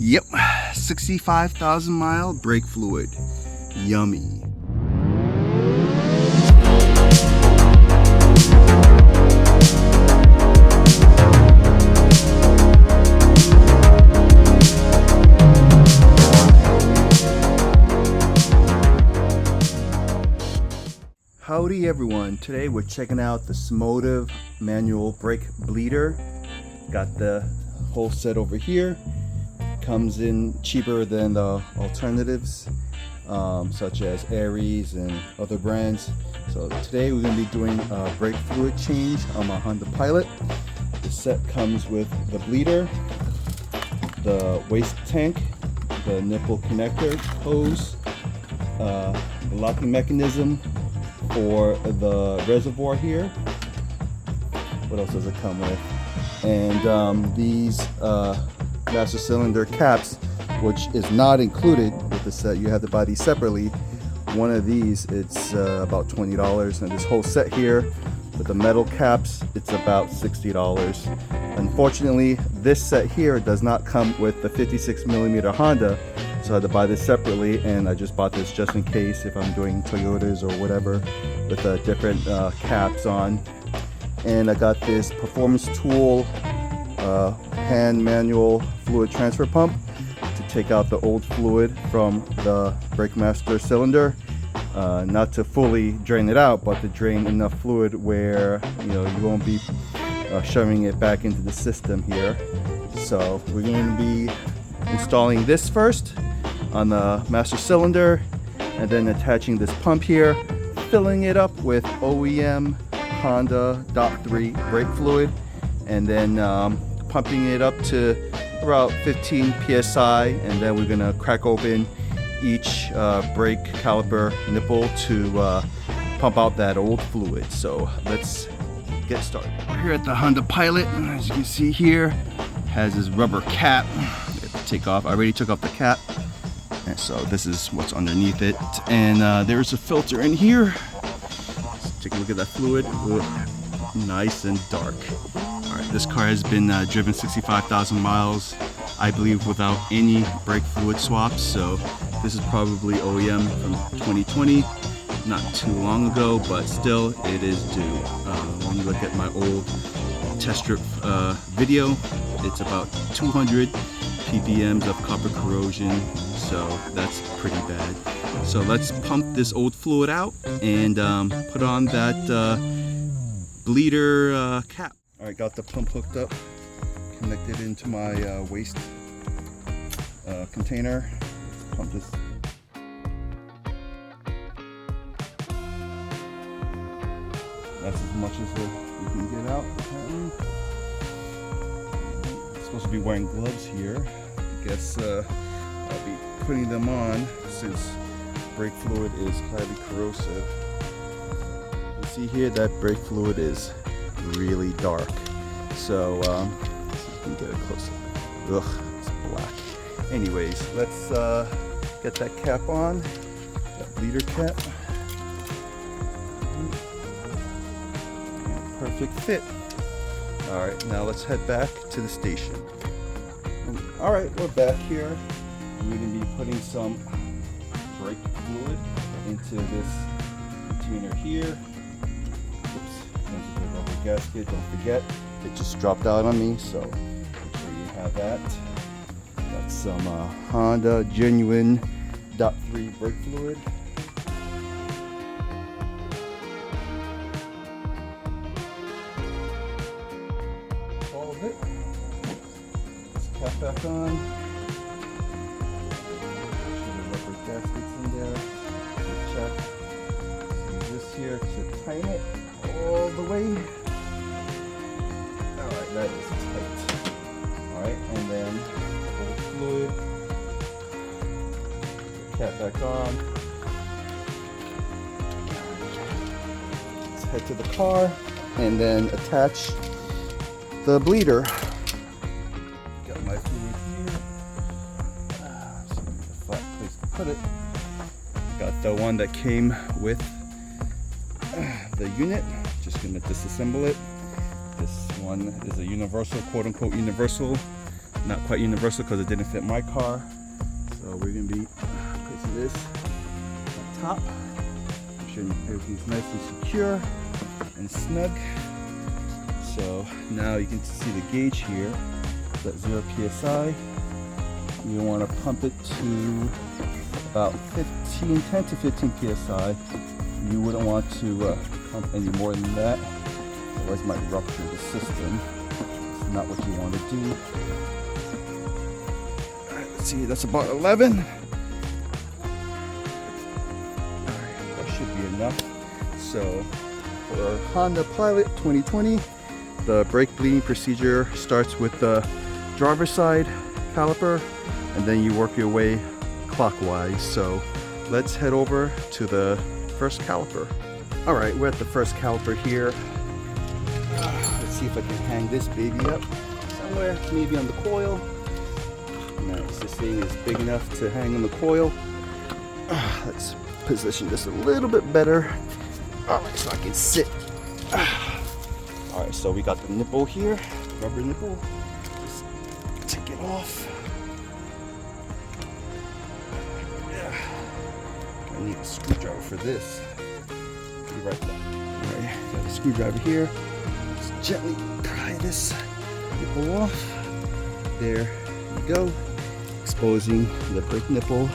Yep, 65,000 mile brake fluid. Yummy. Howdy everyone, today we're checking out the Smotive manual brake bleeder. Got the whole set over here. Comes in cheaper than the alternatives such as Aries and other brands. So today we're going to be doing a brake fluid change on my Honda Pilot. The set comes with the bleeder, the waste tank, the nipple connector hose, the locking mechanism for the reservoir here. What else does it come with? And these master cylinder caps, which is not included with the set. You have to buy these separately. One of these, it's about $20, and this whole set here with the metal caps, it's about $60. Unfortunately, this set here does not come with the 56mm Honda, so I had to buy this separately, and I just bought this just in case if I'm doing Toyotas or whatever with different caps on. And I got this Performance Tool hand manual fluid transfer pump to take out the old fluid from the brake master cylinder, not to fully drain it out, but to drain enough fluid where you won't be shoving it back into the system here. So we're going to be installing this first on the master cylinder, and then attaching this pump here, filling it up with OEM Honda DOT3 brake fluid, and then pumping it up to about 15 psi, and then we're gonna crack open each brake caliper nipple to pump out that old fluid. So let's get started. We're here at the Honda Pilot, and as you can see here, has this rubber cap. Take off. I already took off the cap, and so this is what's underneath it. And there's a filter in here. Let's take a look at that fluid. Ooh, nice and dark. Alright, this car has been driven 65,000 miles, I believe, without any brake fluid swaps. So this is probably OEM from 2020, not too long ago, but still it is due. When you look at my old test strip video, it's about 200 ppms of copper corrosion, so that's pretty bad. So let's pump this old fluid out and put on that bleeder cap. All right, got the pump hooked up, connected into my waste container. Let's pump this. That's as much as we can get out, apparently. I'm supposed to be wearing gloves here. I guess I'll be putting them on since brake fluid is highly corrosive. You see here that brake fluid is really dark. So let's see if we can get a close up. Ugh, it's black. Anyways, let's get that cap on, that bleeder cap. Perfect fit. All right, now let's head back to the station. All right, we're back here. We're gonna be putting some brake fluid into this container here. Rubber gasket, don't forget, it just dropped out on me, so make sure you have that. Got some Honda genuine DOT3 brake fluid. All of it. Let's cap back on. Make sure the rubber gasket's in there. Check. Use this here to tighten it all the way. Alright, that is tight. Alright, and then pull the fluid, put the cap back on. Let's head to the car and then attach the bleeder. Got my fluid here. So a flat place to put it. Got the one that came with the unit. Just gonna disassemble it. This one is a universal, quote unquote universal not quite universal because it didn't fit my car. So we're gonna be placing this on top. Make sure everything's nice and secure and snug. So now you can see the gauge here. It's at 0 psi. You want to pump it to about 10 to 15 psi. You wouldn't want to pump any more than that, otherwise it might rupture the system. It's not what you want to do. Alright, let's see, that's about 11. Alright, that should be enough. So for Honda Pilot 2020, the brake bleeding procedure starts with the driver's side caliper, and then you work your way clockwise. So let's head over to the first caliper. All right, we're at the first caliper here. Let's see if I can hang this baby up somewhere, maybe on the coil. Nice, this thing is big enough to hang on the coil. Let's position this a little bit better. All right, so I can sit. All right, so we got the nipple here, rubber nipple. Just take it off. I need a screwdriver for this. Be right back. All right, got a screwdriver here. Just gently pry this nipple off. There we go. Exposing the brake nipple.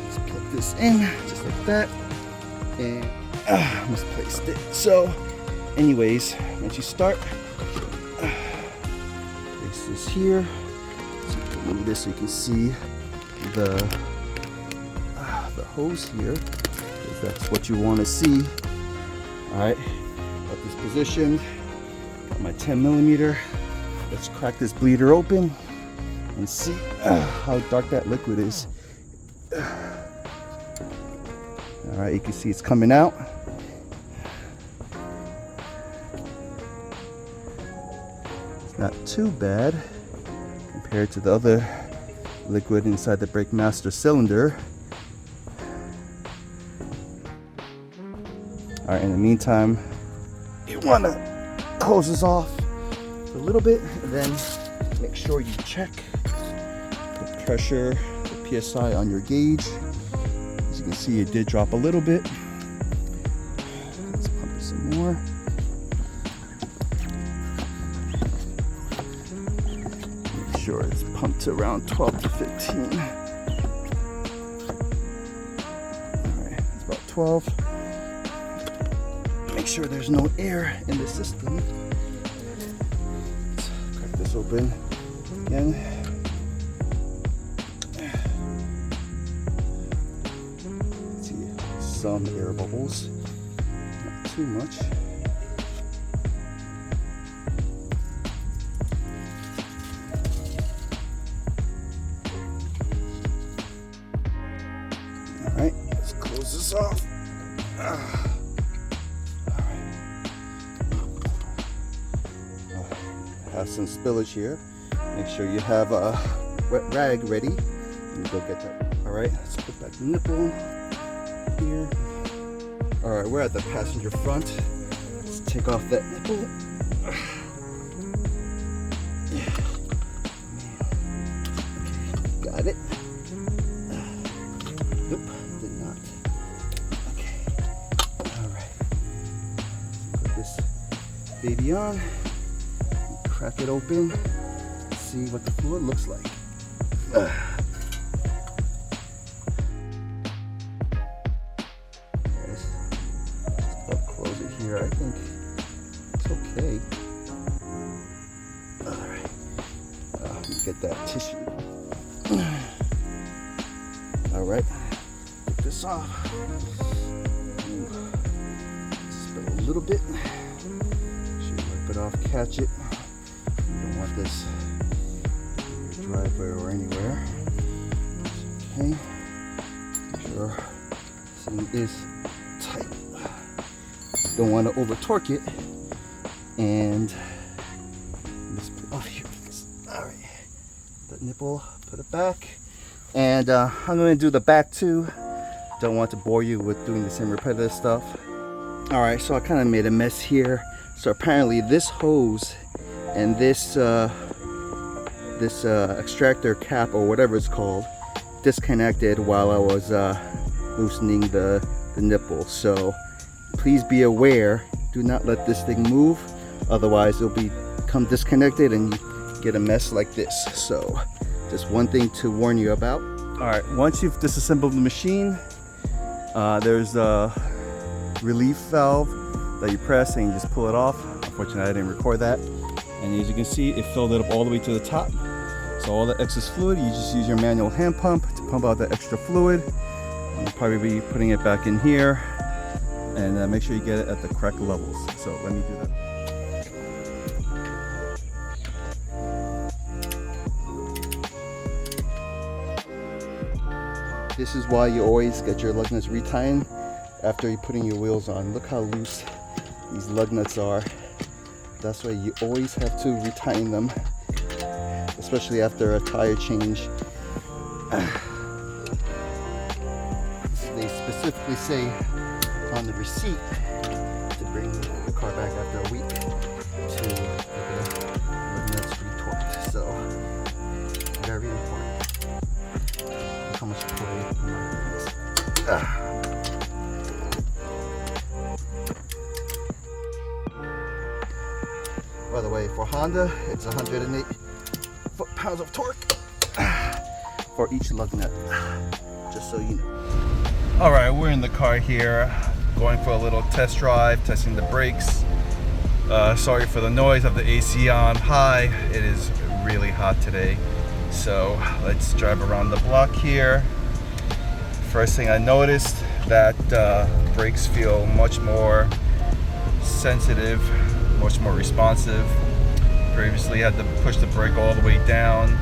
Let's plug this in just like that. And misplaced it. So, anyways, once you start, place this here. So move this so you can see the hose here, because that's what you want to see. All right, got this positioned. Got my 10mm. Let's crack this bleeder open and see how dark that liquid is. All right, you can see it's coming out. It's not too bad compared to the other liquid inside the brake master cylinder. All right, in the meantime, you want to close this off a little bit, and then make sure you check the pressure, the PSI on your gauge. As you can see, it did drop a little bit. Let's pump it some more. Make sure it's pumped to around 12 to 15. All right, it's about 12. Make sure there's no air in the system. Let's crack this open again. See some air bubbles, not too much. All right, let's close this off. Have some spillage here. Make sure you have a wet rag ready and go get that. All right, let's put back the nipple here. All right, we're at the passenger front. Let's take off that nipple. Yeah. Okay, got it. Nope, did not. Okay. All right. Put this baby on. Crack it open, see what the fluid looks like. Just about close it here. I think it's okay. All right, let me get that tissue. All right, get this off. Spill a little bit. Should wipe it off, catch it. This in your driveway or anywhere. Okay, make sure this thing is tight. Don't want to over torque it and just put it off here. All right, that nipple, put it back, and I'm going to do the back too. Don't want to bore you with doing the same repetitive stuff. All right, so I kind of made a mess here. So apparently this hose and this this extractor cap or whatever it's called disconnected while I was loosening the nipple. So please be aware, do not let this thing move, otherwise it'll become disconnected and you get a mess like this. So just one thing to warn you about. All right, once you've disassembled the machine, there's a relief valve that you press and you just pull it off. Unfortunately, I didn't record that. And as you can see, it filled it up all the way to the top. So all the excess fluid, you just use your manual hand pump to pump out the extra fluid. You'll probably be putting it back in here, and make sure you get it at the correct levels. So let me do that. This is why you always get your lug nuts retightened after you're putting your wheels on. Look how loose these lug nuts are. That's why you always have to retighten them, especially after a tire change. They specifically say on the receipt to bring the car back after a week to get the lug nuts retorqued. So very important. Look how much pulley on my legs. By the way, for Honda, it's 108 foot-pounds of torque for each lug nut, just so you know. All right, we're in the car here, going for a little test drive, testing the brakes. Sorry for the noise of the AC on high. It is really hot today. So let's drive around the block here. First thing I noticed, that brakes feel much more sensitive, much more responsive. Previously I had to push the brake all the way down.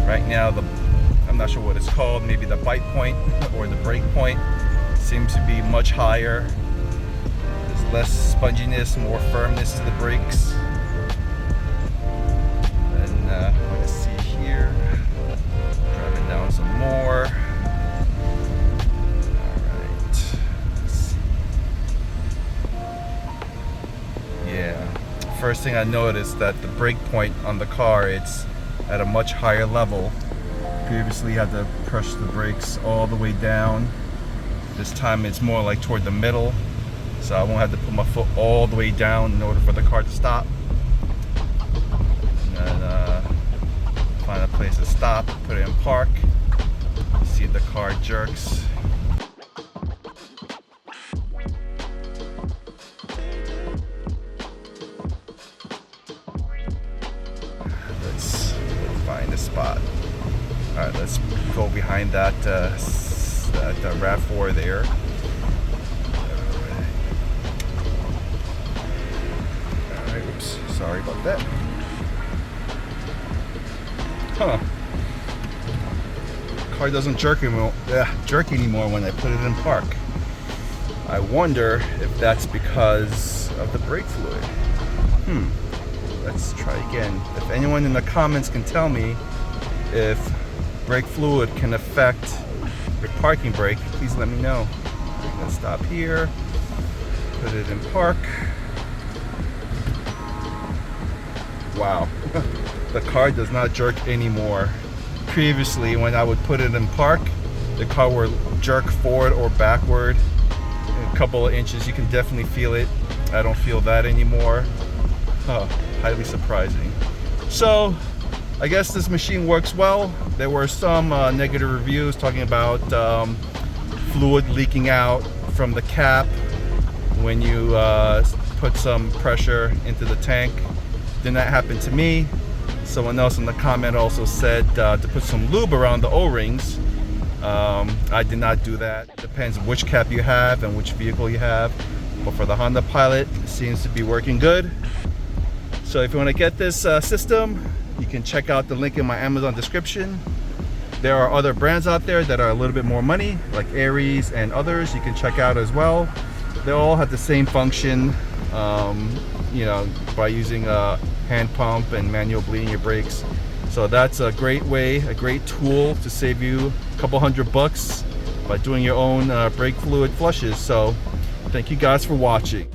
Right now I'm not sure what it's called, maybe the bite point or the brake point seems to be much higher. There's less sponginess, more firmness to the brakes. And let's see here, driving down some more. First thing I noticed that the brake point on the car, it's at a much higher level. Previously I had to push the brakes all the way down. This time it's more like toward the middle, so I won't have to put my foot all the way down in order for the car to stop. And then find a place to stop, put it in park, see if the car jerks. Find a spot. All right, let's go behind that RAV4 there. All right, oops, sorry about that. Huh? Car doesn't jerk anymore when I put it in park. I wonder if that's because of the brake fluid. Let's try again. If anyone in the comments can tell me if brake fluid can affect your parking brake, please let me know. I'm gonna stop here, put it in park. Wow, the car does not jerk anymore. Previously, when I would put it in park, the car would jerk forward or backward a couple of inches. You can definitely feel it. I don't feel that anymore. Highly surprising. So I guess this machine works well. There were some negative reviews talking about fluid leaking out from the cap when you put some pressure into the tank. Did not happen to me. Someone else in the comment also said to put some lube around the O-rings. I did not do that. It depends which cap you have and which vehicle you have. But for the Honda Pilot, it seems to be working good. So if you want to get this system, you can check out the link in my Amazon description. There are other brands out there that are a little bit more money, like Aries and others you can check out as well. They all have the same function, you know, by using a hand pump and manual bleeding your brakes. So that's a great way, a great tool to save you a couple $100 by doing your own brake fluid flushes. So thank you guys for watching.